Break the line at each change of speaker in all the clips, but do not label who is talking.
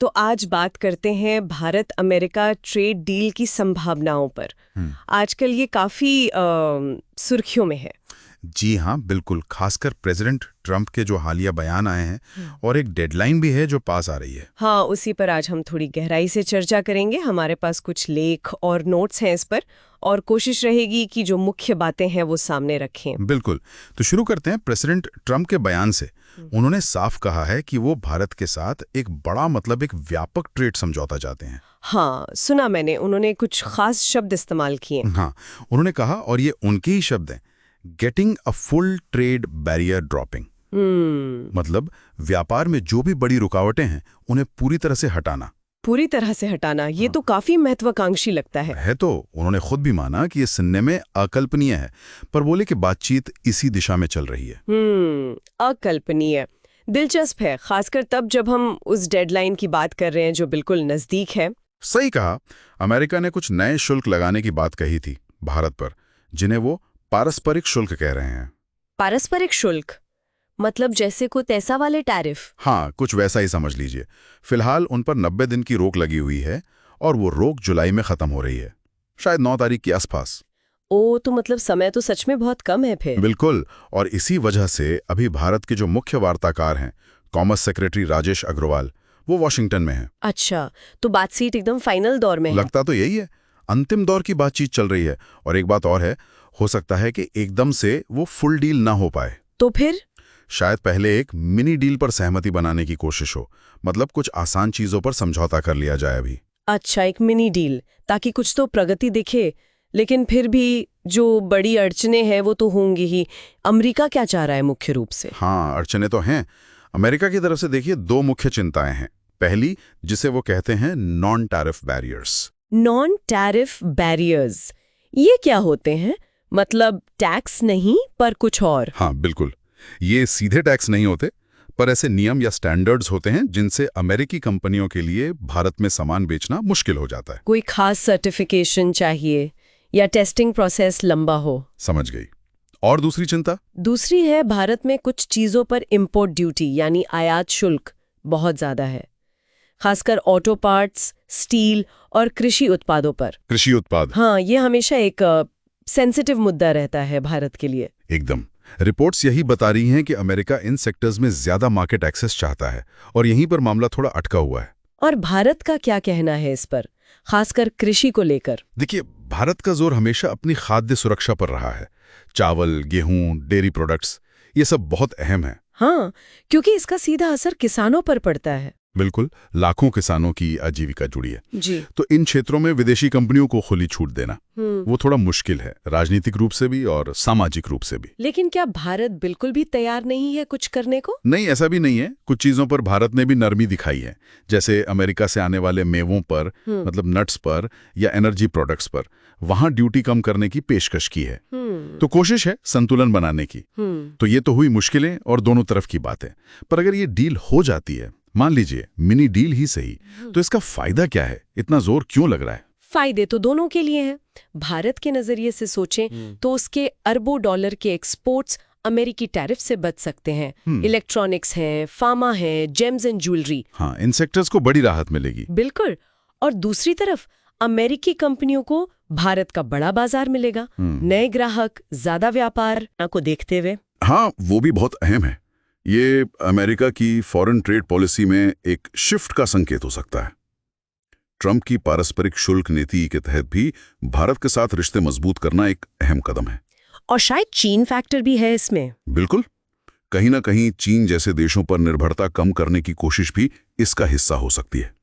तो आज बात करते हैं भारत अमेरिका ट्रेड डील की संभावनाओं पर। आजकल ये काफी सुर्खियों में है।
जी हाँ, बिल्कुल। खासकर प्रेसिडेंट ट्रंप के जो हालिया बयान आए हैं और एक डेडलाइन भी है जो पास आ रही है।
हाँ, उसी पर आज हम थोड़ी गहराई से चर्चा करेंगे। हमारे पास कुछ लेख और नोट्स हैं इस पर, और कोशिश रहेगी कि जो मुख्य बातें हैं वो सामने रखें।
बिल्कुल। तो शुरू करते हैं प्रेसिडेंट ट्रंप के बयान से। उन्होंने साफ कहा है कि वो भारत के साथ एक बड़ा एक व्यापक ट्रेड समझौता चाहते हैं।
हाँ, सुना मैंने। उन्होंने कुछ खास शब्द इस्तेमाल किए।
हाँ, उन्होंने कहा, और ये उनके ही शब्द हैं, getting a full trade barrier dropping. मतलब व्यापार में जो भी बड़ी रुकावटें हैं उन्हें पूरी तरह से हटाना।
पूरी तरह से हटाना, ये तो काफी महत्वाकांक्षी लगता है।
तो उन्होंने खुद भी माना कि ये सुनने में अकल्पनीय है, पर बोले कि बातचीत इसी दिशा में चल रही है।
अकल्पनीय दिलचस्प है, खासकर तब जब हम उस डेडलाइन की बात कर रहे हैं जो बिल्कुल नजदीक है।
सही कहा। अमेरिका ने कुछ नए शुल्क लगाने की बात कही थी भारत पर, जिन्हें वो पारस्परिक शुल्क कह रहे हैं।
पारस्परिक शुल्क मतलब जैसे कोई ऐसा वाले टैरिफ?
हाँ, कुछ वैसा ही समझ लीजिए। फिलहाल उन पर 90 दिन की रोक लगी हुई है और वो रोक जुलाई में खत्म हो रही है, शायद 9 तारीख के आसपास।
तो मतलब समय तो सच में बहुत कम है फिर।
बिल्कुल। और इसी वजह से अभी भारत के जो मुख्य वार्ताकार हैं, कॉमर्स सेक्रेटरी राजेश अग्रवाल, वो वॉशिंगटन में हैं।
अच्छा, तो बातचीत एकदम फाइनल दौर में है।
लगता तो यही है, अंतिम दौर की बातचीत चल रही है। और एक बात और है, हो सकता है कि एकदम से वो फुल डील ना हो पाए।
तो फिर
शायद पहले एक मिनी डील पर सहमति बनाने की कोशिश हो, मतलब कुछ आसान चीजों पर समझौता कर लिया जाए अभी।
अच्छा, एक मिनी डील, ताकि कुछ तो प्रगति दिखे। लेकिन फिर भी जो बड़ी अड़चने हैं वो तो होंगी ही। अमेरिका क्या चाह रहा है मुख्य रूप से?
हाँ, अड़चने तो हैं। अमेरिका की तरफ से देखिए 2 मुख्य चिंताएं हैं। पहली, जिसे वो कहते हैं non tariff barriers.
Non tariff barriers, ये क्या होते हैं? मतलब टैक्स नहीं पर कुछ और?
हाँ, बिल्कुल। ये सीधे टैक्स नहीं होते, पर ऐसे नियम या स्टैंडर्ड्स होते हैं जिनसे अमेरिकी कंपनियों के लिए भारत में सामान बेचना मुश्किल हो जाता है।
कोई खास सर्टिफिकेशन चाहिए या टेस्टिंग प्रोसेस लंबा हो?
समझ गई। और दूसरी चिंता?
दूसरी है, भारत में कुछ चीजों पर इंपोर्ट ड्यूटी यानी आयात शुल्क बहुत ज्यादा है, खासकर ऑटो पार्ट्स, स्टील और कृषि उत्पादों पर।
कृषि उत्पाद?
हाँ, ये हमेशा एक सेंसिटिव मुद्दा रहता है भारत के लिए।
एकदम। रिपोर्ट्स यही बता रही हैं कि अमेरिका इन सेक्टर्स में ज्यादा मार्केट एक्सेस चाहता है, और यहीं पर मामला थोड़ा अटका हुआ है।
और भारत का क्या कहना है इस पर, खासकर कृषि को लेकर?
देखिए, भारत का जोर हमेशा अपनी खाद्य सुरक्षा पर रहा है। चावल, गेहूं, डेयरी प्रोडक्ट्स, ये सब बहुत अहम है।
हाँ, क्योंकि इसका सीधा असर किसानों पर पड़ता है।
बिल्कुल, लाखों किसानों की आजीविका जुड़ी है
जी।
तो इन क्षेत्रों में विदेशी कंपनियों को खुली छूट देना वो थोड़ा मुश्किल है, राजनीतिक रूप से भी और सामाजिक रूप से भी।
लेकिन क्या भारत बिल्कुल भी तैयार नहीं है कुछ करने को?
नहीं, ऐसा भी नहीं है। कुछ चीजों पर भारत ने भी नरमी दिखाई है, जैसे अमेरिका से आने वाले मेवों पर, मतलब नट्स पर या एनर्जी प्रोडक्ट्स पर, वहां ड्यूटी कम करने की पेशकश की है। तो कोशिश है संतुलन बनाने की। तो ये तो हुई मुश्किलें और दोनों तरफ की बातें। पर अगर ये डील हो जाती है, मान लीजिए मिनी डील ही सही, तो इसका फायदा क्या है? इतना जोर क्यों लग रहा है?
फायदे तो दोनों के लिए हैं। भारत के नजरिए से सोचें तो उसके अरबों डॉलर के एक्सपोर्ट्स अमेरिकी टैरिफ से बच सकते हैं। इलेक्ट्रॉनिक्स हैं, फार्मा है, जेम्स एंड ज्वेलरी।
हाँ, इन सेक्टर्स को बड़ी राहत मिलेगी।
बिल्कुल। और दूसरी तरफ अमेरिकी कंपनियों को भारत का बड़ा बाजार मिलेगा, नए ग्राहक, ज्यादा व्यापार को देखते हुए।
हाँ, वो भी बहुत अहम है। ये अमेरिका की फॉरेन ट्रेड पॉलिसी में एक शिफ्ट का संकेत हो सकता है। ट्रंप की पारस्परिक शुल्क नीति के तहत भी भारत के साथ रिश्ते मजबूत करना एक अहम कदम है।
और शायद चीन फैक्टर भी है इसमें।
बिल्कुल। कहीं ना कहीं चीन जैसे देशों पर निर्भरता कम करने की कोशिश भी इसका हिस्सा हो सकती है।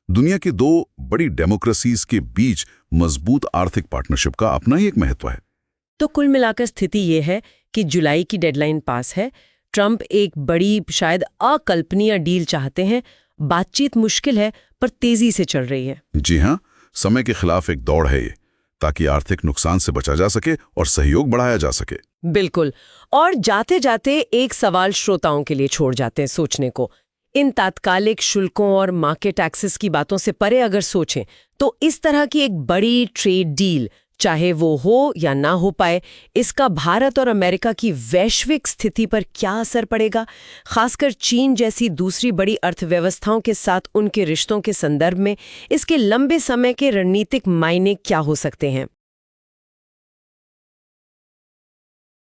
दुनिया की 2 बड़ी डेमोक्रेसीज के बीच मजबूत आर्थिक पार्टनरशिप का अपना ही एक महत्व है।
तो कुल मिलाकर स्थिति ये है कि जुलाई की डेडलाइन पास है। ट्रंप एक बड़ी, शायद अकल्पनीय डील चाहते हैं। बातचीत मुश्किल है पर तेजी से चल रही है।
जी हाँ, समय के खिलाफ एक दौड़ है ये, ताकि आर्थिक नुकसान से बचा जा सके और सहयोग बढ़ाया जा सके।
बिल्कुल। और जाते जाते एक सवाल श्रोताओं के लिए छोड़ जाते हैं सोचने को। इन तात्कालिक शुल्कों और मार्केट एक्सेस की बातों से परे अगर सोचें तो इस तरह की एक बड़ी ट्रेड डील चाहे वो हो या ना हो पाए, इसका भारत और अमेरिका की वैश्विक स्थिति पर क्या असर पड़ेगा, खासकर चीन जैसी दूसरी बड़ी अर्थव्यवस्थाओं के साथ उनके रिश्तों के संदर्भ में इसके लंबे समय के रणनीतिक मायने क्या हो सकते हैं?